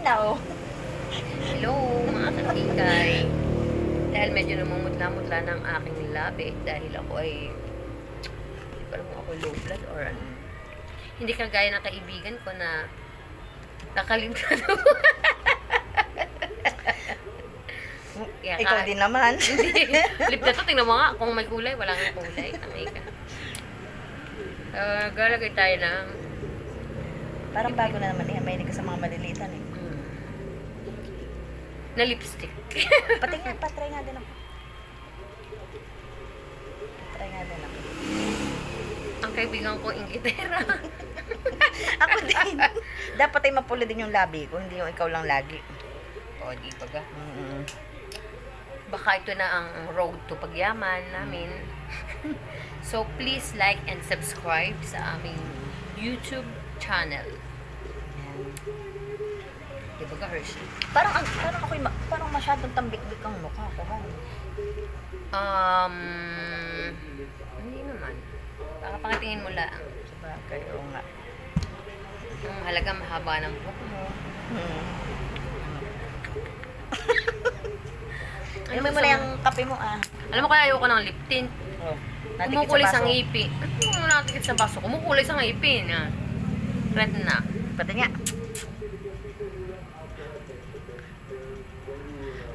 Malinaw. Hello mga kakikay. Dahil medyo namumutla-mutla ng aking labi dahil ako ay hindi pa naman ako low blood or ano. Hindi kagaya ng kaibigan ko na nakalimutan mo. Kaya Ikaw din naman. Hindi. Lip na to, tingnan mo nga. Kung may kulay, wala nga kulay. Tangay ka. Galagay tayo ng Parang bago na naman eh. Mahilig ka sa mga malilitan eh. na lipstick. Patry nga din ako. Patry nga din ako. Ang kaibigan ko, ingitera. Ako din. Dapat ay mapula din yung labi ko, hindi yung ikaw lang lagi. O, di ba ga? Mm-mm. Baka ito na ang road to pagyaman namin. So, please like and subscribe sa aming YouTube channel. Di ba ga, Hershey? Parang ako'y parang masyadong tambik-bik ang mukha ko. Hindi naman. Baka pakitingin mo lang. Sabagay, oo nga. Ang mahalaga, mahaba ng buhok mo. Ano mo na yung kape mo ah. Alam mo kaya ayoko ng lip tint. Oh, Kumukulay sa ngipin. Ano mo natikit sa baso? Kumukulay sa ngipin. Ah. Red na. Pati nga.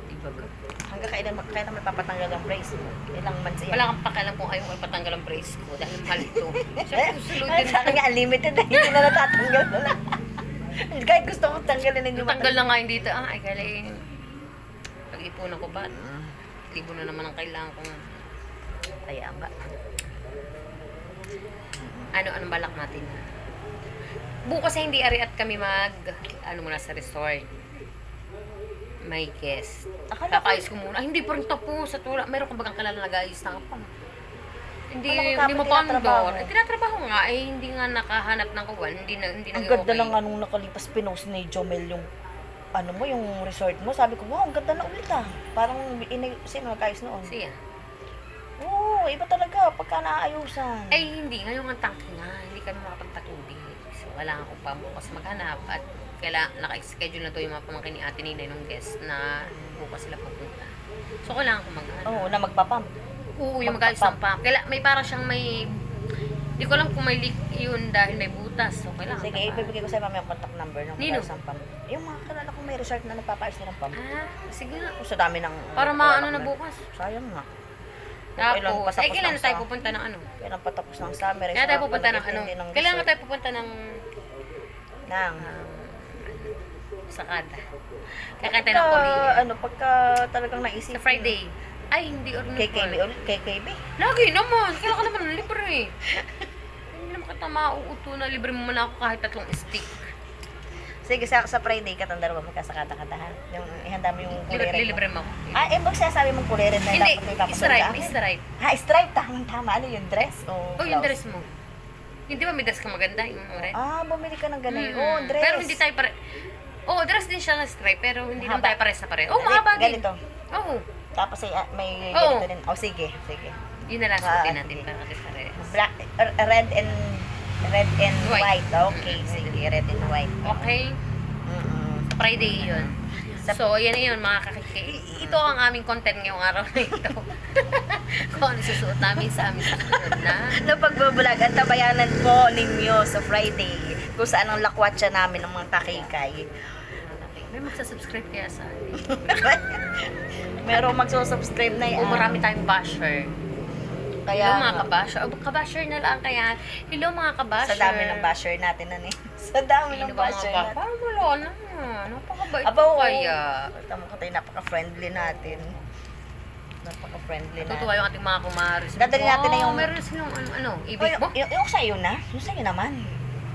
Diba ka? Hanggang kailan may papatanggal ang brace mo. Ilang months yan. Wala kang pakialam kung ayaw ko ipatanggal ang brace ko dahil mahal ito. Siyempre, susuludin Sa akin nga, unlimited na. Hindi na natatanggal na lang. Kahit gusto ko tanggalin, hindi Tanggal na nga yun dito. Ay, kala pag-ipunan ko ba? Libo na naman ang kailangan kong Kaya nga. anong balak natin. Bukas ay hindi ari at kami muna sa resort. May guest. Akala ko- Kakayos ko muna. Ay, hindi pa rin tapos. At wala, meron kang bagang kalala nag-ayos na pa. Hindi, Akala ko hindi mo kapag tinatrabaho. pandor. Tinatrabaho nga. Eh, hindi nga nakahanap ng kawan. Hindi Ang naging ganda okay. lang anong nakalipas pinost ni Jomel yung yung resort mo. Sabi ko, wow, ang ganda na ulit ah. Parang sino nagkayos noon? Siya. Oo, iba talaga pagka naaayusan. Eh, hindi. Ngayon ang tangke nga. Hindi kami makapagpatubig. So, wala akong pa bukas maghanap. At naka-schedule na to yung mga pamangkin ni Ate Ninay nung guest na bukas sila pupunta. So, kailangan ko maghanap. Oo, na magpapump. Oo, yung mag-ayos ng pump. May parang siyang hindi ko alam kung may leak yun dahil may butas. So, kailangan Sige, ibibigay ko sa mami ang contact number ng Nino? isang pump. Yung mga kalala kong may resort na nagpapaayos ng pump. Sige na. Sa dami ng... Para maano na bukas. Sayang nga. Tapos, kailan na tayo pupunta ng ano? Kailan patapos ng summer. Kailan tayo pupunta ng ano? Kailan na tayo pupunta ng Nang... Sakada? Kaya tayo ng Korea. Pagka talagang naisip. Sa Friday. Ay, hindi or KKB ulit? KKB? Lagi naman. Kailan ka naman libre. Hindi naman kita mauuto na libre mo muna ako kahit 3 stick. Sige, sa Friday ka tanda ba magkasakata-katahan? Yung ihanda mo yung kulere mo. Libre mo ako. Magsasabi mong kulere na Hindi, dapat may papasunod stripe, ka? stripe. Stripe. Tama. Ano yung dress? O Oh, yung blouse? dress mo. Hindi ba may dress ka maganda? Yung red? Bumili ka ng ganun. Mm. Dress. Pero hindi tayo dress din siya na stripe, pero hindi naman Mahaba. tayo pares na pares. Mahaba din. Ganito. Oo. Tapos may Oo. ganito din. Sige. Yun na lang suotin natin sige. para kasi pares. Black, red and White. white. Okay, sige. Red and white. Okay? Mm-mm. Friday yun. So, yan na yun mga kakiki. Ito ang aming content ngayong araw na ito. Kung ano susuot namin sa aming susunod na. Na pagbabalag, ang tabayanan po ninyo sa Friday kung saan ang lakwatsa namin ng mga kakikay. May magsasubscribe kaya sa atin. Merong magsusubscribe na yan. O marami tayong basher. Kaya, Hello mga kabasher. Kabasher na lang kaya. Hello mga kabasher. sa dami ng basher natin na sa dami ng basher natin. Parang wala na. Napakabait Aba, ko kaya. Tama ko tayo, napaka-friendly natin. Napaka-friendly natin. Natutuwa yung ating mga kumaris. Dadali natin na yung... Meron silang i-bake mo? Yung sa'yo na. Yung sa'yo naman.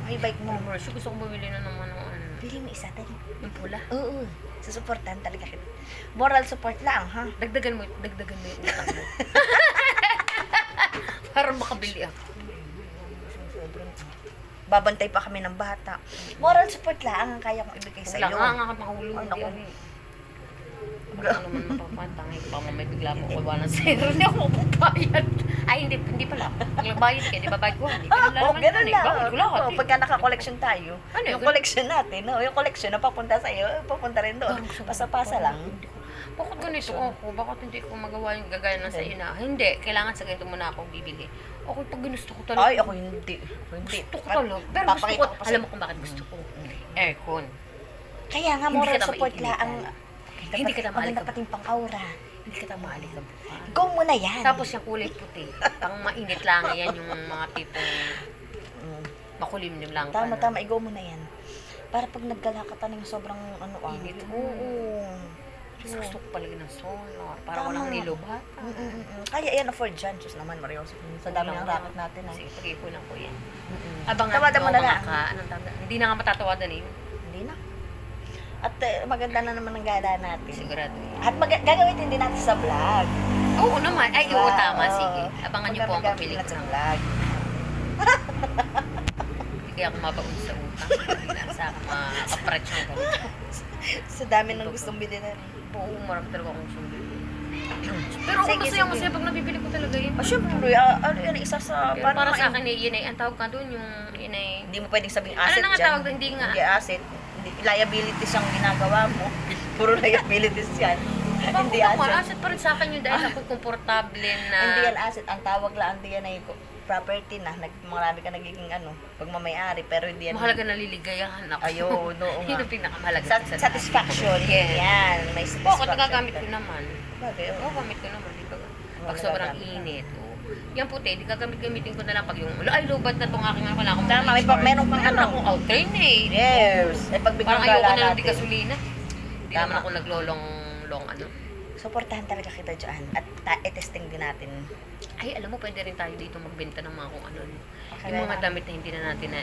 May bike mo. Hershey, gusto kong bumili na naman ng ano. Bili mo isa tayo. Yung pula. Oo. Susuportahan talaga kita. Moral support lang, ha? Dagdagan mo yung utang mo. Para makabili ako. Babantay pa kami ng bata. Moral support lang ang kaya kong ibigay sa Wala iyo. nga ka makahulog. Ay, naku. Ano naman mapapatangay pa mo may bigla mo kuha ng zero. Hindi ako magbayad. Ay, hindi pala. Bayad ka, di ba? Bayad ko. Hindi ko Oo, naman ganun yun eh. lang. Bakit ko lahat Oo, eh. pagka naka-collection tayo, Ano yun? yung collection natin, no? Yung collection na papunta sa iyo, papunta rin doon. Pasa-pasa lang. Bakit ganito ako? Bakit hindi ko magawa yung gagaya ng sa iyo na? Hindi, kailangan sa ganito muna akong bibili. Ako pag ginusto ko talaga. Ay, ako hindi. Ako hindi. Gusto ko talaga. Pero gusto Papakita ko, ko pa alam mo sa'yo. kung bakit gusto ko. Aircon. Kaya nga, Hindi moral kita support maiinitan. lang. Hindi kita maganda maalikab- pati yung pang-aura. Hindi kita maalis ang buka. Go mo na yan. Tapos yung kulay puti. Pang mainit lang yan yung mga tipong Mm. makulimlim lang. Tama, pa na. tama. Igo mo na yan. Para pag naggala ka ng sobrang ano Init. Oo. Gusto ko palagi ng solar. Para Tama. walang nilobhat. Kaya yan, afford dyan. Diyos naman, Marios. Sa dami ng racket natin. Sige, pag-ipunan ko yan. Mm-mm. Abang Tawadan mo na lang. Anong tawag? Hindi na nga matatawadan eh. Hindi na. At maganda na naman ang gala natin. Sigurado eh. At gagamitin din natin sa vlog. Oo naman. Ay, oo, tama. Oo. Sige. Abangan niyo po ang Gagamitin pagpili ko natin sa ng vlog. Hindi kaya ako mabaon sa utang. Hindi na sa akin makapretsyo ng ganito. Sa dami ng gustong bilhin na. Oo, marami talaga akong sundin. Pero ako Sige, masaya sige. masaya pag nabibili ko talaga yun. Syempre, ano yan, isa sa... Pero paano para sa ma- akin, yun ay, ang tawag ka doon, yung, yun ay, Hindi mo pwedeng sabing Ano asset na nga dyan. tawag doon? Hindi nga. Hindi asset. Hindi, liabilities ang ginagawa mo. Puro liabilities yan. Hindi bakit naman, asset. asset pa rin sa akin yun dahil ako komportable na, Hindi yan asset. Ang tawag lang, hindi yan ay property na. Marami ka nagiging pagmamayari. Pero hindi yan... mahalaga naliligayahan ako. Ayun, oo Yun nga. ang pinakamahalaga. Satisfaction. Yes. Yan. May Oo, satisfaction. ako nagagamit ko naman. Bagay, Oo, gamit ko naman. Di ba? Pag Oo, sobrang nagagamit. init. Oo. Yan puti, di gamitin ko na lang pag yung, ay, lubat na itong aking wala akong Tama, may meron kang Meron ano. akong outrain eh. Yes. Eh, pag biglang Parang ayoko gala na lang di natin. gasolina. Hindi Tama. naman ako naglolong ano. Supportahan talaga kita dyan. At i-testing din natin. Ay, alam mo, pwede rin tayo dito magbenta ng mga kung ano. Okay, Yung mga na. damit na hindi na natin na,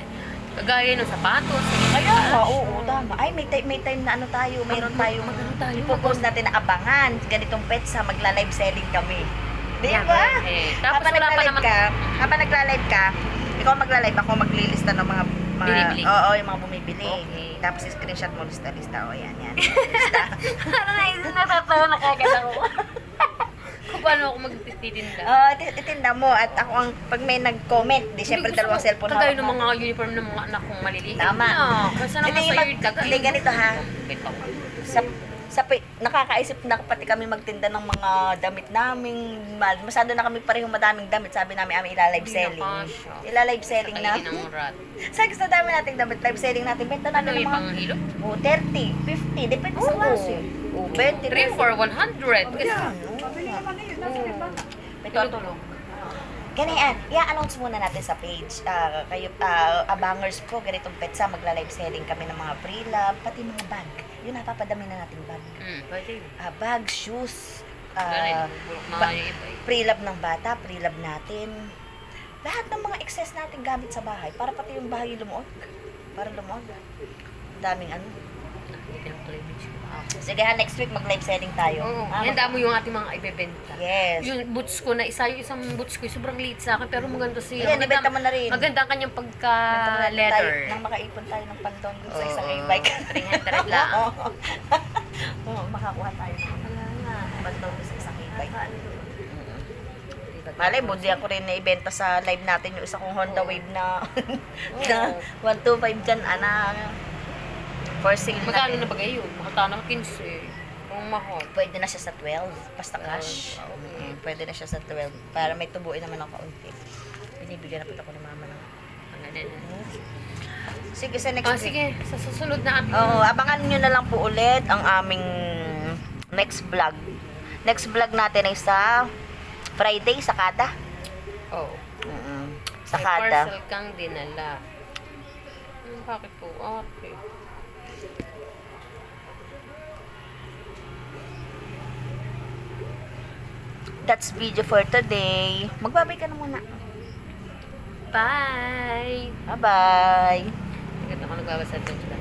kagaya ng sapatos. Kaya nga, oo, tama. Ay, may time na ano tayo, mayroon tayong Mag-ano tayo? ipopost natin na abangan. Ganitong petsa, magla-live selling kami. Di Yan, ba? eh. Tapos Habang wala pa nagla-live naman. ka, habang nagla-live ka, ikaw magla-live, ako maglilista ng mga Binibili. Oo, yung mga bumibili. Okay. Tapos screenshot mo lista. O, yan. Lista. Parang natatawa na kagad ako. Kung paano ako magtitinda. Itinda mo. At ako ang, pag may nag-comment, di syempre Hindi, gusto dalawang ko- cellphone kagaya hawak ng mo. mga uniform ng mga anak kong maliliit. Tama. Kasi naman Hindi, sa mag- yun kagaya. hindi, ganito, ha? Bito. Nakakaisip na pati kami magtinda ng mga damit namin. Masyado na kami parehong madaming damit. Sabi namin, ila-live Hindi selling. nakasya. Ila-live selling na. Kainin ng rat. Sa dami nating damit, live selling natin. Benta Ano natin ng yung mga panghilot? 30, 50. Depende sa klase. 20, 3 for 100. Kasi, May tutulong. Ganyan, i-announce muna natin sa page. Kayo, abangers po, ganitong petsa, magla-live selling kami ng mga pre-love, pati mga bag. Yun, napapadami na nating bag. pwede. Bag, shoes, Mga yung iba eh. pre-love ng bata, pre-love natin. Lahat ng mga excess natin gamit sa bahay, para pati yung bahay lumuog. Para lumuog. Daming ano. Hindi lang tuloy bitch ko. Sige ha, next week mag-live selling tayo. Oo. Ha, Handa mo yung ating mga ibebenta. Yes. Yung boots ko na isa, yung isang boots ko, sobrang liit sa akin, pero maganda siya. Ayan, ibenta mo na rin. Maganda ang kanyang Tayo, pagka-leather. nang makaipon tayo ng pandong dun sa Oo, isang e-bike. 300 lang. Oo, makakuha tayo ng Wala nga. pandong dun sa isang e-bike. Diba? Malay mo, di ako rin na-ibenta sa live natin yung isa kong Honda Oo. Wave na, na 125 dyan, for sale Magkano natin. na ba yun? Makata ng 15. Kung mahal. Pwede na siya sa 12, basta cash. Okay. Pwede na siya sa 12, para may tubuin naman ng kaunti. Binibigyan na ako ng mama ng... Sige, sa next week. Sige, sa susunod na ating... Oo, abangan nyo na lang po ulit ang aming next vlog. Next vlog natin ay sa Friday, Sakada. Oh. May Sakada. parcel kang dinala. Bakit po, ate? That's video for today. Magbabay ka na muna. Bye! Bye-bye. Agad ako nagbabasa doon sila.